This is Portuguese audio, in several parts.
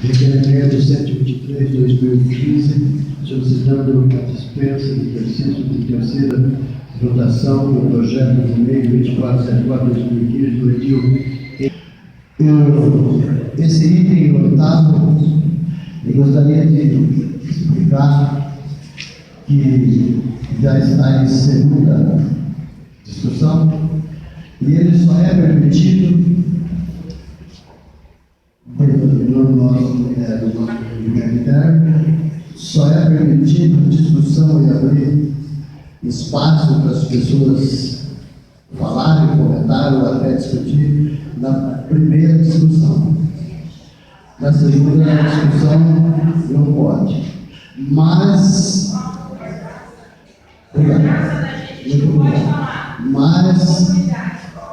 Requerimento 723/2015, solicitando a dispensa de terceira votação do projeto de lei 2404/2015 do edil. Esse item oitavo, eu gostaria de explicar que já está em segunda discussão e ele só é permitido no nosso interno, só é permitido discussão e abrir espaço para as pessoas falarem, comentarem ou até discutir na primeira discussão. Na segunda discussão não pode. Mas,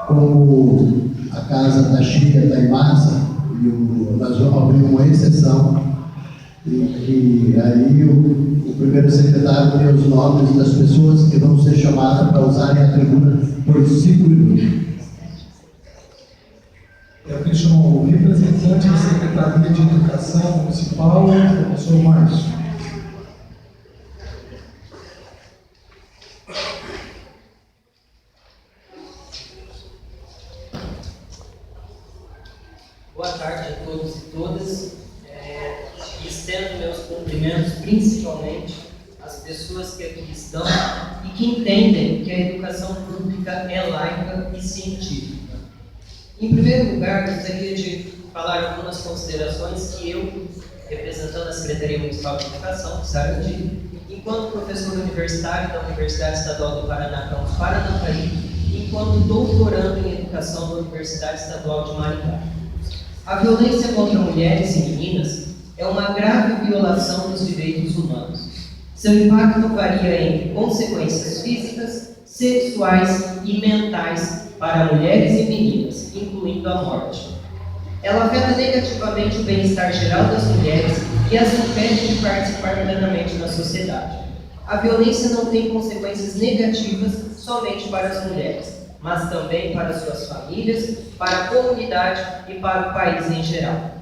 como a casa está cheia, está em massa, nós vamos abrir uma exceção, e aí o primeiro secretário tem os nomes das pessoas que vão ser chamadas para usarem a tribuna por 5 minutos. Eu queria chamar o representante da Secretaria de Educação Municipal, o professor Márcio. Boa tarde a todos e todas. Estendo meus cumprimentos principalmente às pessoas que aqui estão e que entendem que a educação pública é laica e científica. Em primeiro lugar, gostaria de falar algumas considerações que eu, representando a Secretaria Municipal de Educação, Sarandi, enquanto professor universitário da Universidade Estadual do Paraná, campus Paranapaí, enquanto doutorando em Educação da Universidade Estadual de Maringá. A violência contra mulheres e meninas é uma grave violação dos direitos humanos. Seu impacto varia entre consequências físicas, sexuais e mentais para mulheres e meninas, incluindo a morte. Ela afeta negativamente o bem-estar geral das mulheres e as impede de participar plenamente na sociedade. A violência não tem consequências negativas somente para as mulheres, mas também para suas famílias, para a comunidade e para o país em geral.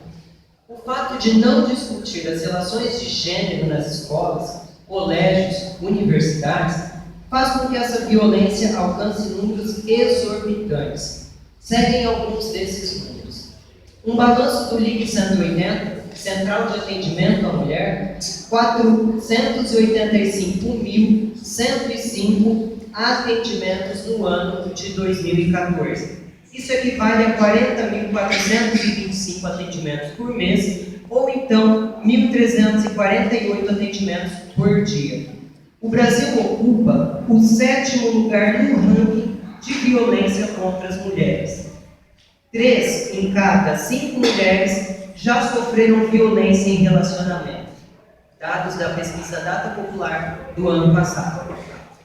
O fato de não discutir as relações de gênero nas escolas, colégios, universidades, faz com que essa violência alcance números exorbitantes. Seguem alguns desses números. Um balanço do LIC 180, Central de Atendimento à Mulher, 485.105 atendimentos no ano de 2014. Isso equivale a 40.425 atendimentos por mês, ou então 1.348 atendimentos por dia. O Brasil ocupa o 7º lugar no ranking de violência contra as mulheres. 3 em cada 5 mulheres já sofreram violência em relacionamento. Dados da pesquisa Data Popular do ano passado.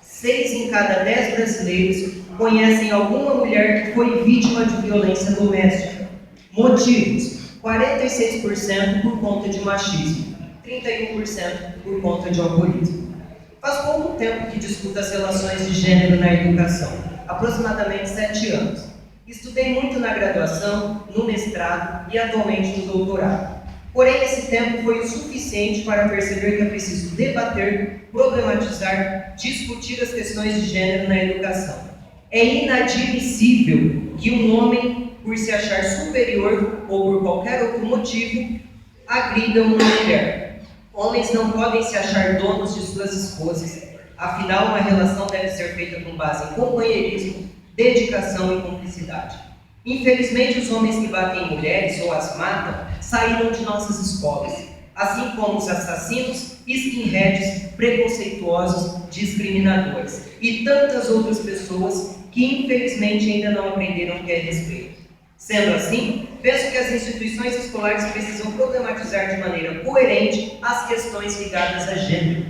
6 em cada 10 brasileiros conhecem alguma mulher que foi vítima de violência doméstica. Motivos: 46% por conta de machismo, 31% por conta de alcoolismo. Faz pouco tempo que discuto as relações de gênero na educação, aproximadamente 7 anos. Estudei muito na graduação, no mestrado e atualmente no doutorado. Porém, esse tempo foi o suficiente para perceber que é preciso debater, problematizar, discutir as questões de gênero na educação. É inadmissível que um homem, por se achar superior ou por qualquer outro motivo, agrida uma mulher. Homens não podem se achar donos de suas esposas. Afinal, uma relação deve ser feita com base em companheirismo, dedicação e cumplicidade. Infelizmente, os homens que batem em mulheres ou as matam saíram de nossas escolas, assim como os assassinos, skinheads, preconceituosos, discriminadores e tantas outras pessoas que infelizmente ainda não aprenderam o que é respeito. Sendo assim, penso que as instituições escolares precisam problematizar de maneira coerente as questões ligadas a gênero.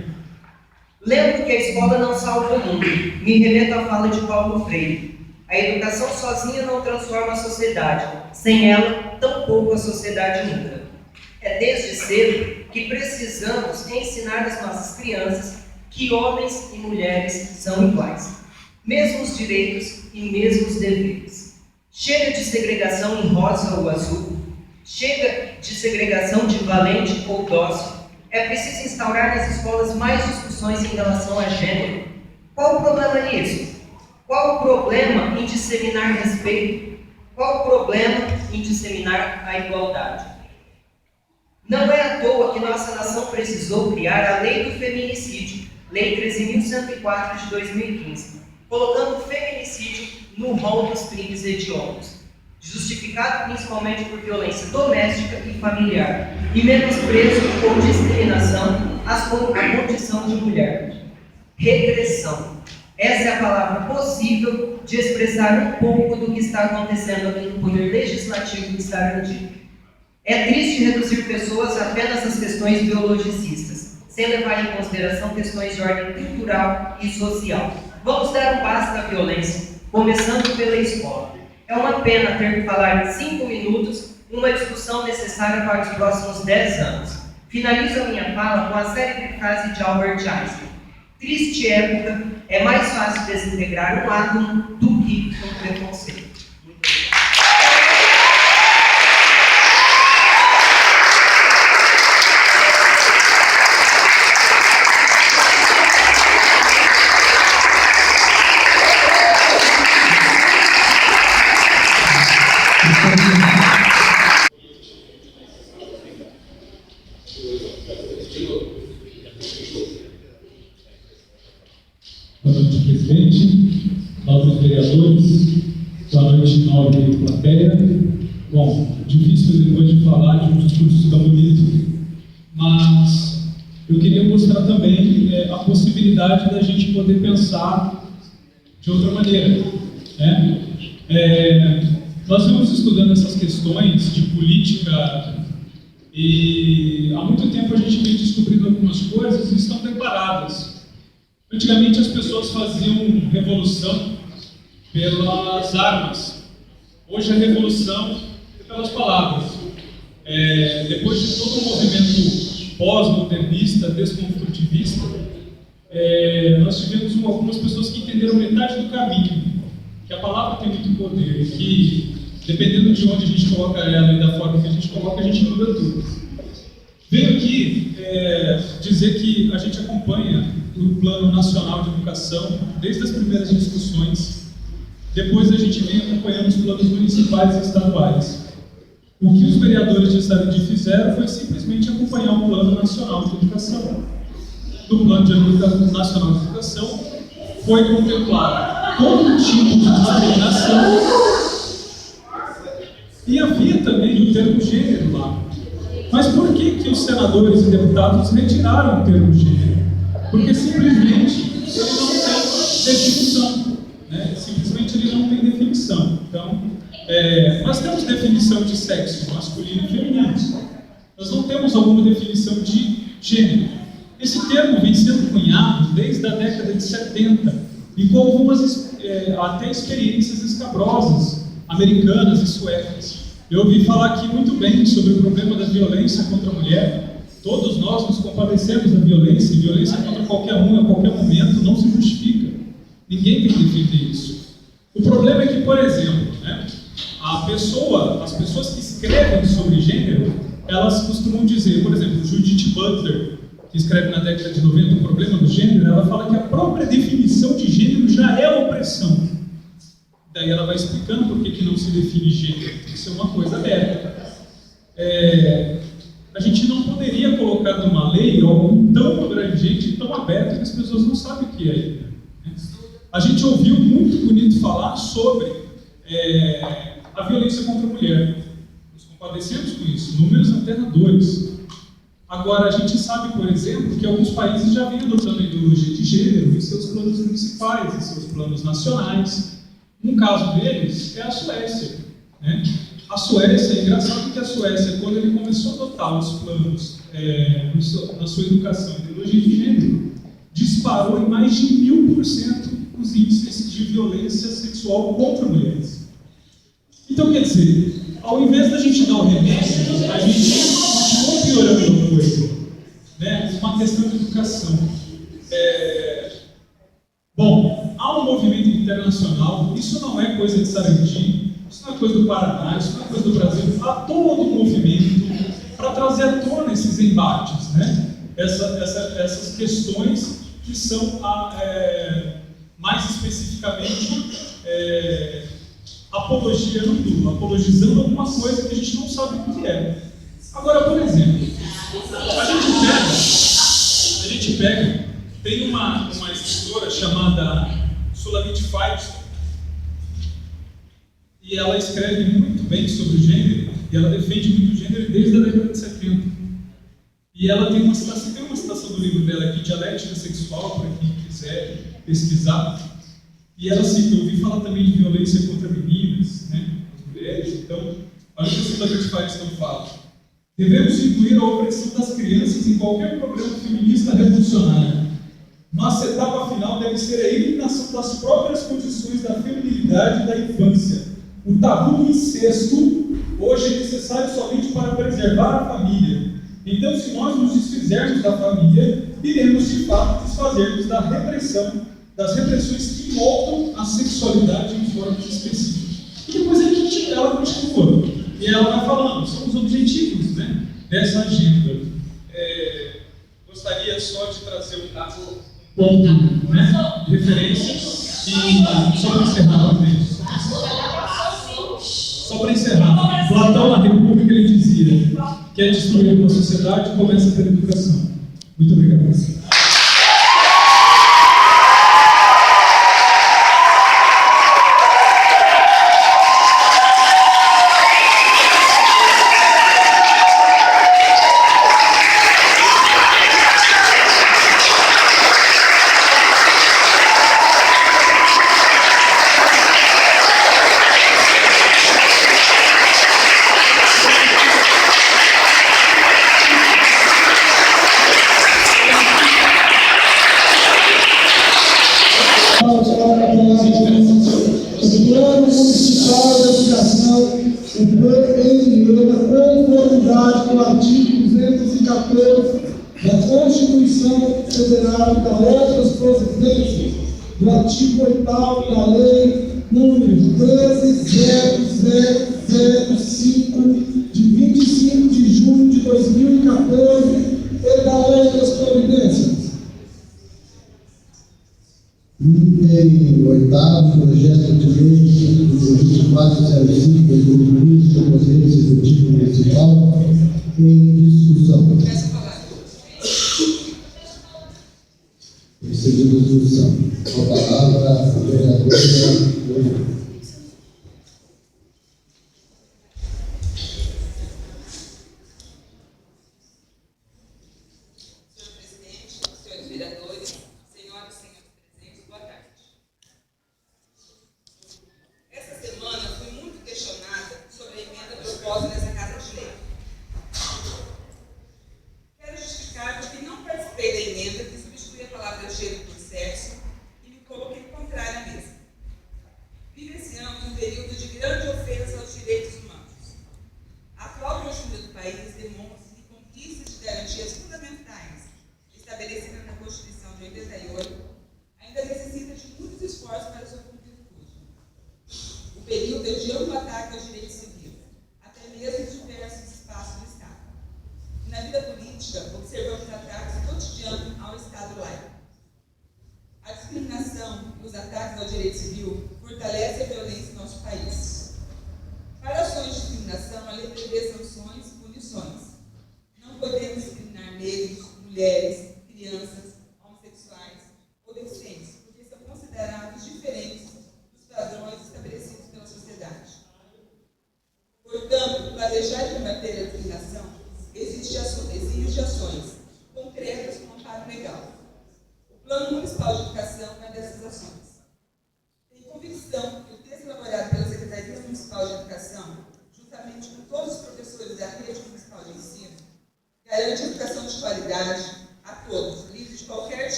Lembro que a escola não salva o mundo. Me remeto à fala de Paulo Freire. A educação sozinha não transforma a sociedade. Sem ela, tampouco a sociedade muda. É desde cedo que precisamos ensinar às nossas crianças que homens e mulheres são iguais. Mesmos direitos e mesmos deveres. Chega de segregação em rosa ou azul. Chega de segregação de valente ou dócil. É preciso instaurar nas escolas mais discussões em relação a gênero. Qual o problema nisso? Qual o problema em disseminar respeito? Qual o problema em disseminar a igualdade? Não é à toa que nossa nação precisou criar a Lei do Feminicídio, Lei 13.104 de 2015, colocando o feminicídio no rol dos crimes hediondos, justificado principalmente por violência doméstica e familiar, e menosprezo ou discriminação à condição de mulher. Regressão. Essa é a palavra possível de expressar um pouco do que está acontecendo aqui no Poder Legislativo de Sarandi. É triste reduzir pessoas apenas às questões biologicistas, sem levar em consideração questões de ordem cultural e social. Vamos dar um basta à violência, começando pela escola. É uma pena ter que falar em 5 minutos uma discussão necessária para os próximos 10 anos. Finalizo a minha fala com a célebre frase de Albert Einstein: triste época, é mais fácil desintegrar um átomo do que um preconceito. Boa noite, presidente, nobres vereadores, boa noite, nobre plateia. Bom, difícil depois de falar de um discurso tão bonito, mas eu queria mostrar também a possibilidade da gente poder pensar de outra maneira, né? Nós vamos estudando essas questões de política e há muito tempo a gente vem descobrindo algumas coisas e estão declaradas. Antigamente as pessoas faziam revolução pelas armas. Hoje a revolução é pelas palavras. Depois de todo o movimento pós-modernista, desconstrutivista, nós tivemos algumas pessoas que entenderam metade do caminho, que a palavra tem muito poder e que, dependendo de onde a gente coloca ela e da forma que a gente coloca, a gente muda tudo. Venho aqui dizer que a gente acompanha o Plano Nacional de Educação desde as primeiras discussões. Depois a gente vem acompanhando os planos municipais e estaduais. O que os vereadores de Sarandi fizeram foi simplesmente acompanhar o Plano Nacional de Educação. No Plano Nacional de Educação foi contemplar todo tipo de discriminação e havia também o termo gênero lá. Mas por que os senadores e deputados retiraram o termo gênero? Porque simplesmente ele não tem definição, né? Simplesmente ele não tem definição. Então, nós temos definição de sexo masculino e feminino. Nós não temos alguma definição de gênero. Esse termo vem sendo cunhado desde a década de 70 e com algumas até experiências escabrosas americanas e suecas. Eu ouvi falar aqui muito bem sobre o problema da violência contra a mulher. Todos nós nos compadecemos da violência, e violência contra qualquer um, a qualquer momento, não se justifica. Ninguém tem que defender isso. O problema é que, por exemplo, né, as pessoas que escrevem sobre gênero, elas costumam dizer, por exemplo, Judith Butler, que escreve na década de 90 o problema do gênero, ela fala que a própria definição de gênero já é opressão. Daí ela vai explicando por que não se define gênero. Isso é uma coisa aberta. A gente não poderia colocar numa lei algo tão abrangente e tão aberto que as pessoas não sabem o que é ainda. A gente ouviu muito bonito falar sobre a violência contra a mulher. Nos compadecemos com isso, números aterradores. Agora, a gente sabe, por exemplo, que alguns países já vêm adotando a ideologia de gênero em seus planos municipais, em seus planos nacionais. Um caso deles é a Suécia, né? A Suécia, é engraçado que a Suécia, quando ele começou a adotar os planos na sua educação em ideologia de gênero, disparou em mais de 1000% os índices de violência sexual contra mulheres. Então, quer dizer, ao invés da gente dar o remédio, a gente continua piorando a coisa, né? Uma questão de educação. Bom, há um movimento internacional, isso não é coisa de Sarandi, isso não é coisa do Paraná, isso não é coisa do Brasil, há todo um movimento para trazer à tona esses embates, né? Essas questões que são, mais especificamente, apologizando alguma coisa que a gente não sabe o que é. Agora, por exemplo, a gente pega, tem uma escritora chamada Sulamit Firestone, e ela escreve muito bem sobre o gênero, e ela defende muito o gênero desde a década de 70. E ela tem uma citação do livro dela aqui, Dialética Sexual, para quem quiser pesquisar. E ela cita, eu ouvi falar também de violência contra meninas, né, as mulheres. Então, olha o que a Sulamit Firestone fala. Devemos incluir a opressão das crianças em qualquer programa feminista revolucionário. Nossa etapa final deve ser a eliminação das próprias condições da feminilidade e da infância. O tabu do incesto hoje é necessário somente para preservar a família. Então, se nós nos desfizermos da família, iremos de fato desfazermos das repressões que moldam a sexualidade em formas específicas. E depois ela continua, e ela vai falando, são os objetivos, né, dessa agenda. Gostaria só de trazer um ponto, né, de referência, e só para encerrar, Platão na República ele dizia: quer destruir uma sociedade, começa pela educação. Muito obrigado. Do artigo 8º da lei número 13.0005, de 25 de junho de 2014, e da outras providências. Em oitavo projeto de lei número 2405 do ministro do Conselho Executivo Municipal em discussão. Segundo discussão. Com a palavra, a vereadora.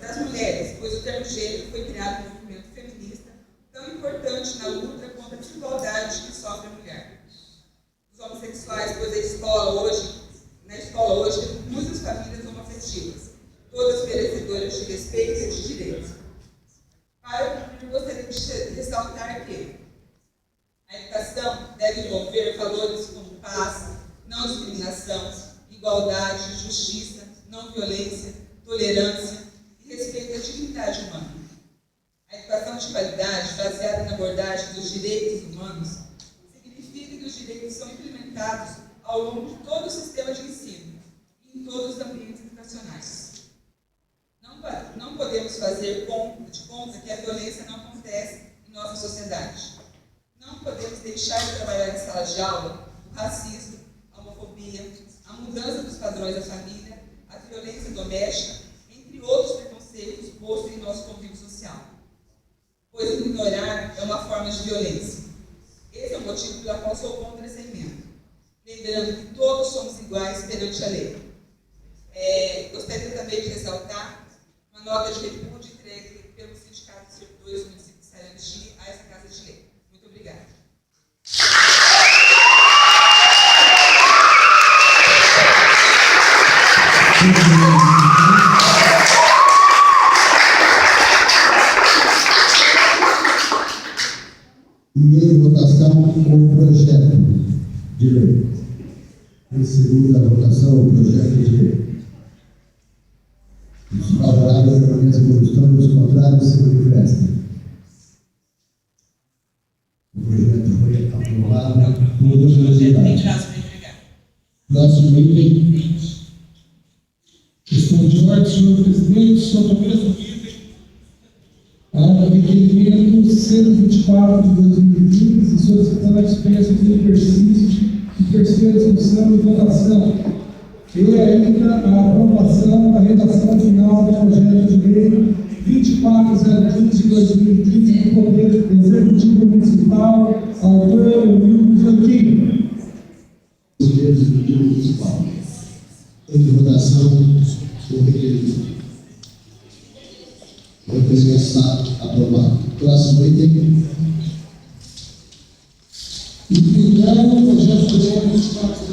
das mulheres, pois o termo gênero foi criado no movimento feminista, tão importante na luta contra a desigualdade que sofre a mulher. Os homossexuais, pois na escola hoje, muitas famílias homoafetivas, todas merecedoras de respeito e de direitos. Para concluir, gostaria de ressaltar que a educação deve envolver valores como paz, não discriminação, igualdade, justiça, não violência, tolerância e respeito à dignidade humana. A educação de qualidade, baseada na abordagem dos direitos humanos, significa que os direitos são implementados ao longo de todo o sistema de ensino e em todos os ambientes educacionais. Não podemos fazer de conta que a violência não acontece em nossa sociedade. Não podemos deixar de trabalhar em sala de aula o racismo, a homofobia, a mudança dos padrões da família, a violência doméstica, entre outros preconceitos postos em nosso convívio social. Pois ignorar é uma forma de violência. Esse é o motivo pelo qual sou contra essa emenda. Lembrando que todos somos iguais perante a lei. Gostaria também de ressaltar uma nota de repúdio entregue pelo Sindicato de Servidores do município de Sarandi a essa Casa de Lei. Muito obrigada. E em votação o projeto de lei. Em segunda votação o projeto de lei. Os favoráveis permanecem como estão, os contrários se manifestam. O projeto foi aprovado por unanimidade. Próximo item. Questão de ordem, senhor presidente, sobre o mesmo item. Requerimento 124 de 2015, solicitando a dispensa de exercício de terceira discussão e votação. E ainda a aprovação da redação final do projeto de lei 24015 de 2015 do Poder Executivo Municipal, autor Emílio Zanquini. Poder Executivo Municipal. Em votação o requerimento. O requerimento está aprovado. Próximo item. Implicando o projeto de lei 24